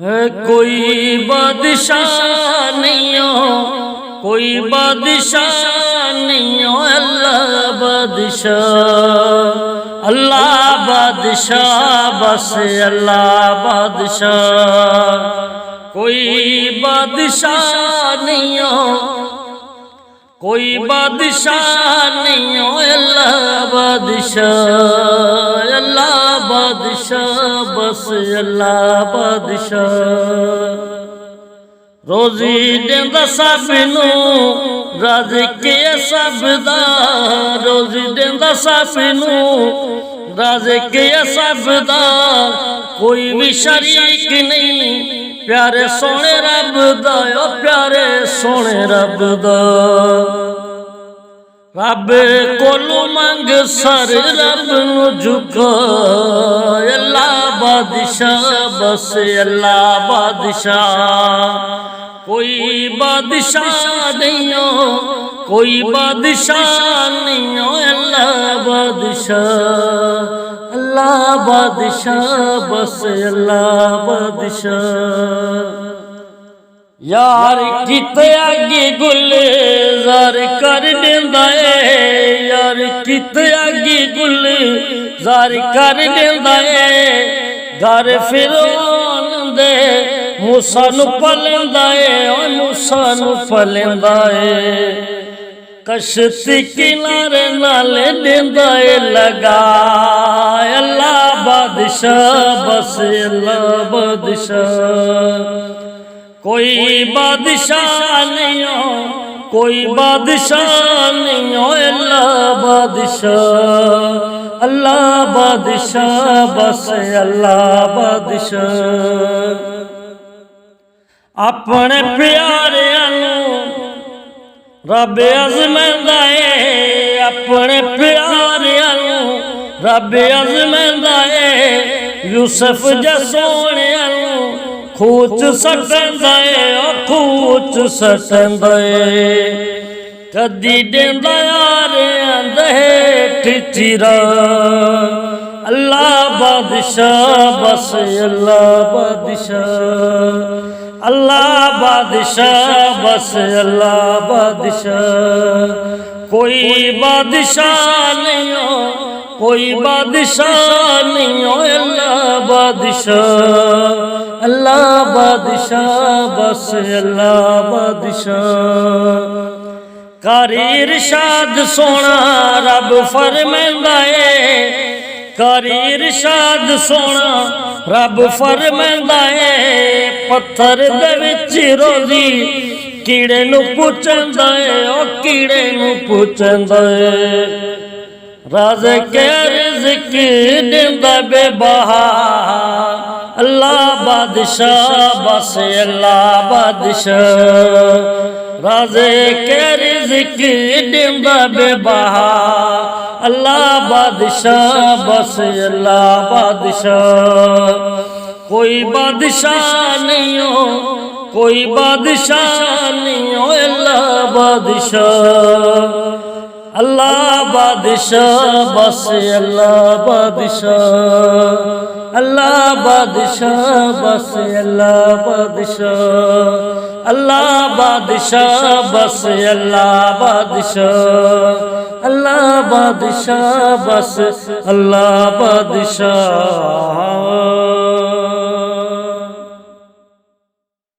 है कोई बादशाह नहीं हो, कोई बादशाह नहीं हो, अल्लाह बादशाह, अल्लाह बादशाह, बस अल्लाह बादशाह। कोई बादशाह नहीं हो, कोई बादशाह नहीं हो, अल्लाह बादशाह, अल्लाह बादशाह, बस अल्लाह बादशाह। रोजी देंदा सबनू राज़िक़ सबदा, रोजी देंदा सबनू राज़िक़ सबदा, कोई भी शरीक नहीं प्यारे सोने रब दा, ओ प्यारे सोने रब दा। रब कोलू मंग सर रब नू झुका, अल्लाह बादशाह, बस अल्लाह बादशाह। कोई बादशाह नहीं हो, कोई बादशाह नहीं हो, अल्लाह बादशाह, अल्लाह बादशाह, बस अल्लाह बादशाह। यार किते आगे गुलजार कर देंदा है, यार किते आगे गुलजार कर देंदा है। घर फिरौन दे मूसा नू पलेंदा है, ओ मूसा नू पलेंदा है। कश्ती किनारे नाले देंदा है लगा, अल्लाह बादशाह, बस अल्लाह बादशाह। कोई बादशाह नहीं हो, कोई बादशाह नहीं हो, अल्लाह बादशाह, अल्लाह बादशाह, बस अल्लाह बादशाह। अपने प्यारियां नू रब अज़मैंदा है, अपने प्यारियां नू रब अज़मैंदा है। यूसुफ जा सोहणियां नू खूच सटंदा है, ओ खूच सटंदा है। कदी देंदा यारियां दे चिरा, अल्लाह बादशाह, बस अल्लाह बादशाह, अल्लाह बादशाह, बस अल्लाह बादशाह। कोई बादशाह नहीं हो, कोई बादशाह नहीं हो, अल्लाह बादशाह, अल्लाह बादशाह, बस अल्लाह बादशाह। कारी इरशाद सोना रब फरमांदा है, कारी इरशाद सोना रब फरमांदा है। पत्थर दे विच रोजी कीड़े नू पुछंदा है, ओ कीड़े नू पुछंदा है। राज़िक़ रिज़्क़ देंदा बेबहा, अल्लाह बादशाह, बस अल्लाह बादशाह। राज़िक़ रिज़्क़ देंदा बेबहा, अल्लाह बादशाह, बस अल्लाह बादशाह। कोई बादशाह नहीं हो, कोई बादशाह नहीं हो, अल्लाह बादशाह, अल्लाह बादशाह, बस अल्लाह बादशाह, अल्लाह बादशाह, बस अल्लाह बादशाह, अल्लाह बादशाह, बस अल्लाह बादशाह, अल्लाह बादशाह, बस अल्लाह बादशाह।